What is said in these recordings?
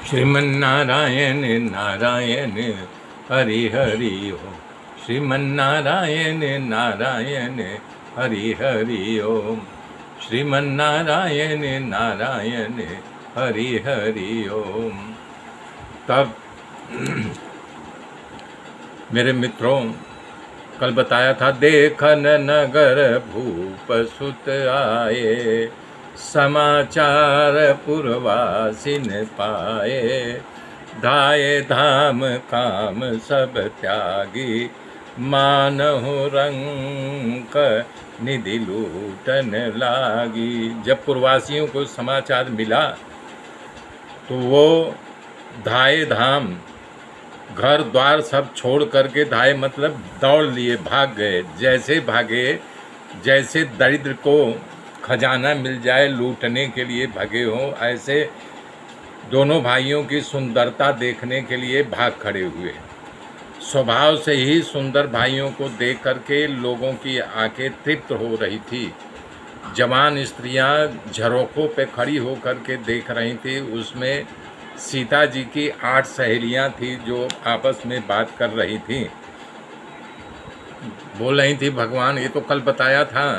श्रीमन्नारायण नारायण हरि हरि ओम। श्रीमन्नारायण नारायण हरि हरि ओम। श्रीमन्नारायण नारायण हरि हरि ओम। तब मेरे मित्रों, कल बताया था, देखन नगर भूप सुत आए, समाचार पुरवासिन पाए, धाये धाम काम सब त्यागी, मानहु रंक निधि लूटन लागी। जब पुरवासियों को समाचार मिला तो वो धाये धाम, घर द्वार सब छोड़ करके, धाये मतलब दौड़ लिए, भाग गए। जैसे भागे, जैसे दरिद्र को खजाना मिल जाए लूटने के लिए भगे हों, ऐसे दोनों भाइयों की सुंदरता देखने के लिए भाग खड़े हुए। स्वभाव से ही सुंदर भाइयों को देख करके लोगों की आंखें तृप्त हो रही थी। जवान स्त्रियां झरोखों पे खड़ी होकर के देख रही थी। उसमें सीता जी की 8 सहेलियां थी जो आपस में बात कर रही थी, बोल रही थी भगवान, ये तो कल बताया था।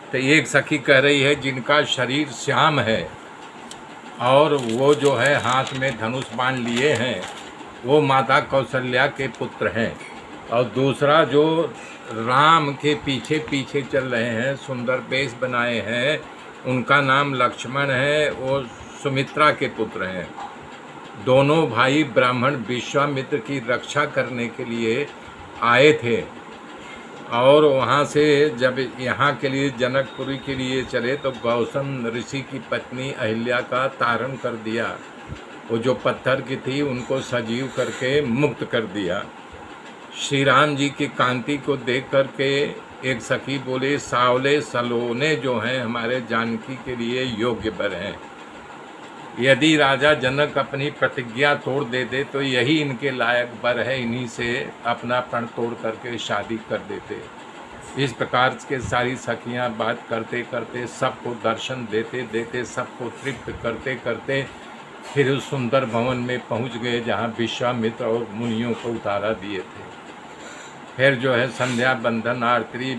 तो एक सखी कह रही है जिनका शरीर श्याम है और वो जो है हाथ में धनुष बाण लिए हैं, वो माता कौशल्या के पुत्र हैं। और दूसरा जो राम के पीछे पीछे चल रहे हैं, सुंदर वेश बनाए हैं, उनका नाम लक्ष्मण है, वो सुमित्रा के पुत्र हैं। दोनों भाई ब्राह्मण विश्वामित्र की रक्षा करने के लिए आए थे और वहाँ से जब यहाँ के लिए जनकपुरी के लिए चले तो गौतम ऋषि की पत्नी अहिल्या का तारण कर दिया। वो जो पत्थर की थी उनको सजीव करके मुक्त कर दिया। श्री राम जी की कांति को देख करके एक सखी बोले, सावले सलोने जो हैं हमारे जानकी के लिए योग्य वर हैं। यदि राजा जनक अपनी प्रतिज्ञा तोड़ दे तो यही इनके लायक वर है, इन्हीं से अपना प्रण तोड़ करके शादी कर देते। इस प्रकार के सारी सखियां बात करते करते सबको दर्शन देते देते, सबको तृप्त करते करते फिर उस सुंदर भवन में पहुंच गए जहां विश्वामित्र और मुनियों को उतारा दिए थे। फिर जो है संध्या बंधन आरती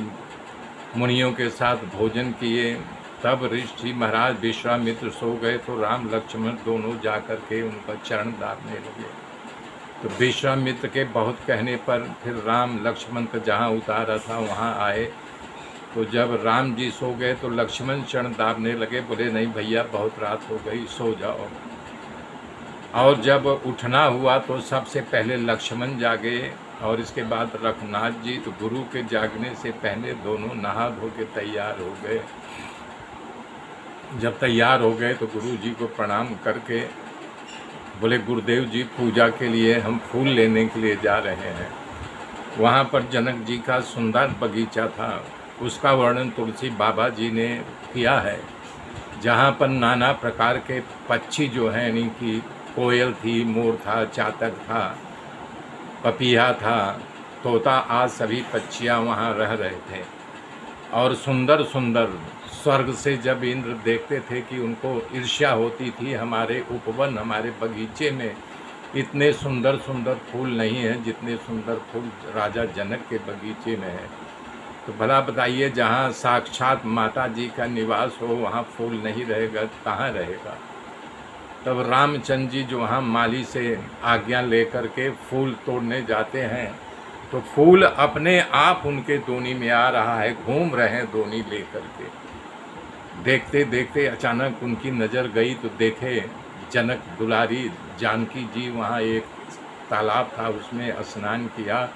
मुनियों के साथ भोजन किए। तब ऋषि महाराज विश्वामित्र सो गए तो राम लक्ष्मण दोनों जाकर के उनका चरण दाबने लगे। तो विश्वामित्र के बहुत कहने पर फिर राम लक्ष्मण को जहाँ उतारा था वहाँ आए। तो जब राम जी सो गए तो लक्ष्मण चरण दाबने लगे, बोले नहीं भैया बहुत रात हो गई, सो जाओ। और जब उठना हुआ तो सबसे पहले लक्ष्मण जागे और इसके बाद रघुनाथ जी। तो गुरु के जागने से पहले दोनों नहा धो के तैयार हो गए। जब तैयार हो गए तो गुरु जी को प्रणाम करके बोले, गुरुदेव जी पूजा के लिए हम फूल लेने के लिए जा रहे हैं। वहाँ पर जनक जी का सुंदर बगीचा था, उसका वर्णन तुलसी बाबा जी ने किया है, जहाँ पर नाना प्रकार के पक्षी जो हैं, यानी कि कोयल थी, मोर था, चातक था, पपीहा था, तोता, आज सभी पक्षियाँ वहाँ रह रहे थे। और सुंदर सुंदर स्वर्ग से जब इंद्र देखते थे कि उनको ईर्ष्या होती थी, हमारे उपवन, हमारे बगीचे में इतने सुंदर सुंदर फूल नहीं हैं जितने सुंदर फूल राजा जनक के बगीचे में है। तो भला बताइए, जहाँ साक्षात माता जी का निवास हो वहाँ फूल नहीं रहेगा, कहाँ रहेगा। तब रामचंद्र जी जो वहाँ माली से आज्ञा लेकर के फूल तोड़ने जाते हैं तो फूल अपने आप उनके दोनी में आ रहा है, घूम रहे हैं दोनी लेकर के। देखते देखते अचानक उनकी नज़र गई तो देखे जनक दुलारी जानकी जी वहाँ एक तालाब था, उसमें स्नान किया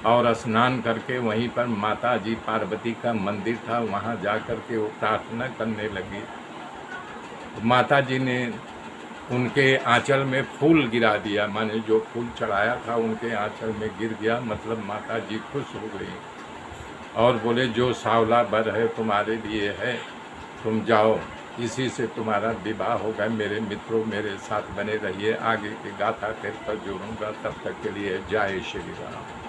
और स्नान करके वहीं पर माता जी पार्वती का मंदिर था, वहाँ जा कर के वो प्रार्थना करने लगी। माता जी ने उनके आंचल में फूल गिरा दिया, माने जो फूल चढ़ाया था उनके आंचल में गिर गया, मतलब माता जी खुश हो गई और बोले, जो सावला वर है तुम्हारे लिए है, तुम जाओ, इसी से तुम्हारा विवाह होगा। मेरे मित्रों मेरे साथ बने रहिए, आगे की गाथा फिर पर जोड़ूंगा। तब तक के लिए जय श्री राम।